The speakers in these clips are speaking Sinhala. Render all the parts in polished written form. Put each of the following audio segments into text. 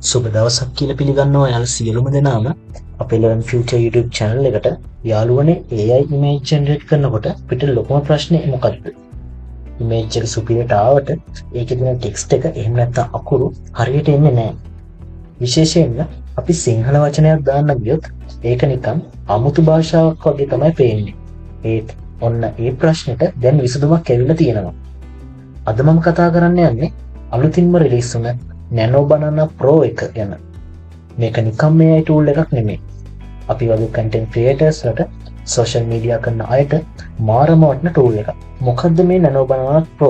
සුබ දවසක් කියලා පිළිගන්නවා ඔයාලා සියලුම දෙනාම අපේ Learn Future YouTube channel එකට. යාළුවනේ AI image generate කරනකොට අපිට ලොකුම ප්‍රශ්නේ මොකක්ද? image එක සුපිරියට ආවට ඒකේ තියෙන text එක එහෙම නැත්නම් අකුරු හරියට එන්නේ නැහැ. විශේෂයෙන්ම අපි සිංහල වචනයක් දාන්න ගියොත් ඒක නිකන් අමුතු භාෂාවක් වගේ තමයි පේන්නේ. ඒත් ඔන්න ඒ ප්‍රශ්නෙට දැන් විසඳුමක් ඇවිල්ලා තියෙනවා. අද මම කතා කරන්න යන්නේ අලුතින්ම රිලීස් වුණ Nano Banana Pro එක ගැන. මේක නිකම් AI tool එකක් නෙමෙයි. අපි වගේ content creators වලට social media කරන අයට මාරම වටින tool එකක්. මොකද්ද මේ Nano Banana Pro?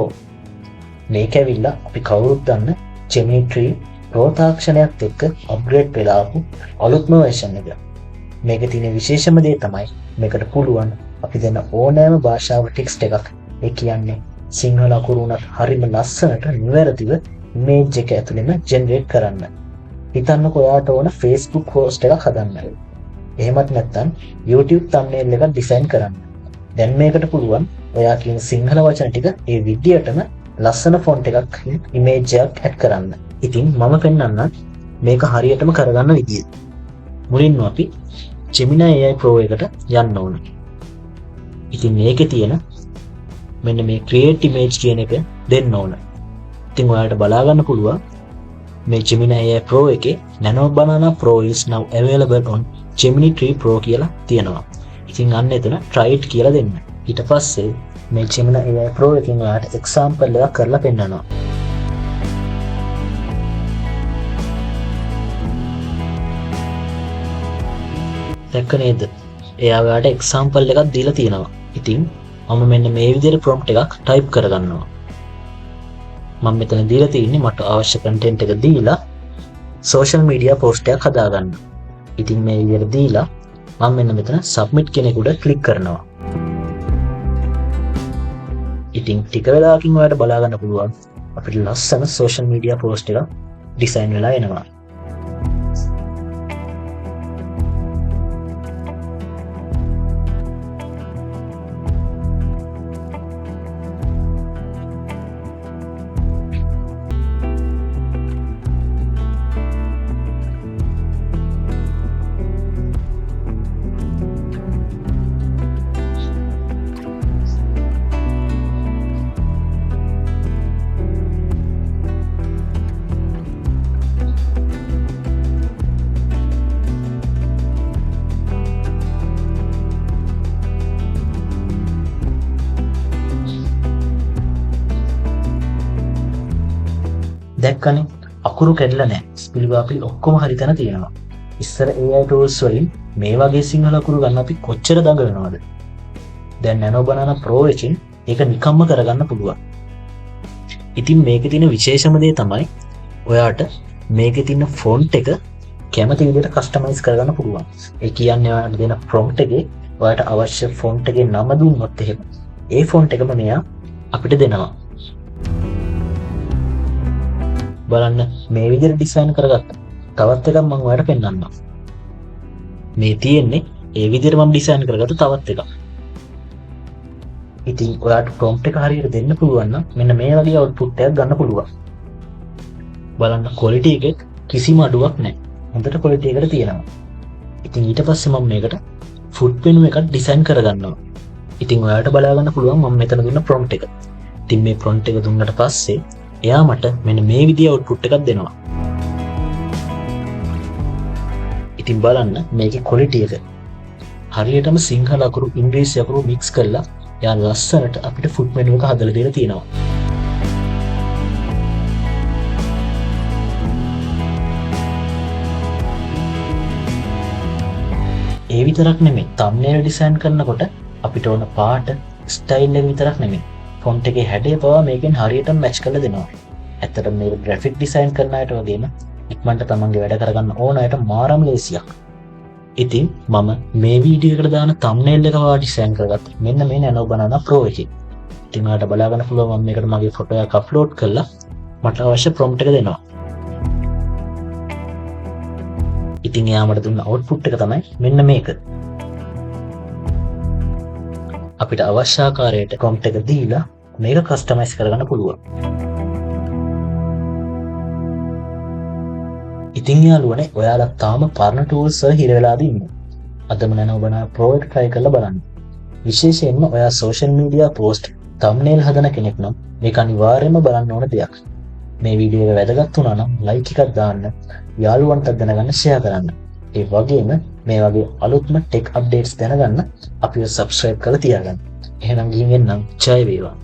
මේක ඇවිල්ලා අපි කවුරුත් දන්න Gemini 3 Pro තාක්ෂණයත් එක්ක upgrade වෙලා ආපු අලුත්ම version එක. මේකේ තියෙන විශේෂම දේ තමයි මේකට පුළුවන් අපි දෙන ඕනෑම භාෂාවක text එකක් ඒ කියන්නේ සිංහල අකුරු උනත් හරිම ලස්සනට නිවැරදිව image එක ඇතුළෙම generate කරන්න. හිතන්නකෝ ඔයාට ඕන Facebook post එකක් හදන්න. එහෙමත් නැත්නම් YouTube thumbnail එකක් design කරන්න. දැන් මේකට පුළුවන් ඔයා කියන සිංහල වචන ටික ඒ විදියටම ලස්සන font එකක් image එකක් add කරන්න. ඉතින් මම පෙන්නන්නම් මේක හරියටම කරගන්න විදිය. මුලින්ම අපි Gemini AI Pro එකට යන්න ඕන. ඉතින් මේකේ තියෙන මෙන්න මේ create image කියන එක දෙන්න ඕන. ඉතින් ඔයාලට බලා ගන්න පුළුවන් මේ Gemini AI Pro එකේ Nano Banana Pro is now available on Gemini 3 Pro කියලා තියෙනවා. ඉතින් අන්න එතන try it කියලා දෙන්න. ඊට පස්සේ මේ Gemini AI Pro එකෙන් ඔයාලට example එකක් කරලා පෙන්නනවා. දැක්ක නේද? එයා ඔයාලට example එකක් දීලා තියෙනවා. ඉතින් මම මෙන්න මේ විදිහට prompt එකක් type කරගන්නවා. මම මෙතන දීලා තියෙන්නේ මට අවශ්‍ය content එක දීලා social media post එකක් හදාගන්න. ඉතින් මේ විදිහට දීලා මම මෙන්න මෙතන submit කියන එක උඩ click කරනවා. ඉතින් ටික වෙලාවකින් ඔයාලට බලා ගන්න පුළුවන් අපිට ලස්සන social media post එකක් design වෙලා එනවා. දැක්කනේ අකුරු කැඩලා නැහැ. ස්පෙල් වාපි ඔක්කොම හරි තැන තියෙනවා. ඉස්සර AI tools වලින් මේ වගේ සිංහල අකුරු ගන්න අපි කොච්චර දඟලනවද? දැන් Nano Banana Pro එකෙන් ඒක නිකම්ම කරගන්න පුළුවන්. ඉතින් මේකේ තියෙන විශේෂම දේ තමයි ඔයාට මේකේ තියෙන font එක කැමති විදිහට customize කරගන්න පුළුවන්. ඒ කියන්නේ ඔයාලට දෙන prompt එකේ ඔයාට අවශ්‍ය font එකේ නම දුන්නොත් එහෙම ඒ font එකම මෙයා අපිට දෙනවා. බලන්න මේ විදිහට ඩිසයින් කරගත්තා. තවත් එකක් මම ඔයාලට පෙන්නන්නම්. මේ තියෙන්නේ ඒ විදිහට මම ඩිසයින් කරගත්ත තවත් එකක්. ඉතින් ඔයාලට prompt එක හරියට දෙන්න පුළුවන් නම් මෙන්න මේ වගේ output එකක් ගන්න පුළුවන්. බලන්න quality එකේ කිසිම අඩුවක් නැහැ. හොඳට quality එකට තියෙනවා. ඉතින් ඊට පස්සේ මම මේකට foot menu එකක් ඩිසයින් කරගන්නවා. ඉතින් ඔයාලට බලා ගන්න පුළුවන් මම මෙතන දුන්න prompt එක. ඉතින් මේ prompt එක දුන්නට පස්සේ එයා මට මෙන්න මේ විදිහේ output එකක් දෙනවා. ඉතින් බලන්න මේකේ quality එක හරියටම සිංහල අකුරු ඉංග්‍රීසි අකුරු mix කරලා එයා ලස්සනට අපිට foot menu එක හදලා දීලා තියෙනවා. ඒ විතරක් නෙමෙයි thumbnail design කරනකොට අපිට ඕන පාට style එක විතරක් නෙමෙයි font එකේ හැඩය පවා මේකෙන් හරියටම match කරලා දෙනවා. ඇත්තටම මේක graphic design කරන අයට වගේම ඉක්මනට තමන්ගේ වැඩ කරගන්න ඕන අයට මාරම ලේසියක්. ඉතින් මම මේ වීඩියෝ එකට දාන thumbnail එක වා design කරගත්තා. මෙන්න මේ Nano Banana Pro එකේ. ඉතින් ඔයාලට බලා ගන්න පුළුවන් මම මේකට මගේ ෆොටෝ එකක් අප්ලෝඩ් කරලා මට අවශ්‍ය prompt එක දෙනවා. ඉතින් එයා මට දුන්න output එක තමයි මෙන්න මේක. අපිට අවශ්‍ය ආකාරයට prompt එක දීලා මේක customize කරගන්න පුළුවන්. ඉතින් යාළුවනේ ඔයාලා තාම පරණ tools වල හිර වෙලාද ඉන්නේ? අදම නැන ඔබ Pro එක try කරලා බලන්න. විශේෂයෙන්ම ඔයා social media post thumbnail හදන කෙනෙක් නම් මේක අනිවාර්යයෙන්ම බලන්න ඕන දෙයක්. මේ වීඩියෝ එක වැදගත් වුණා නම් like එකක් දාන්න, යාළුවන්ට දැනගන්න share කරන්න. ඒ වගේම මේ වගේ අලුත්ම tech updates දැනගන්න අපිව subscribe කරලා තියාගන්න. එහෙනම් ගිහින් එන්නම්. ජය වේවා.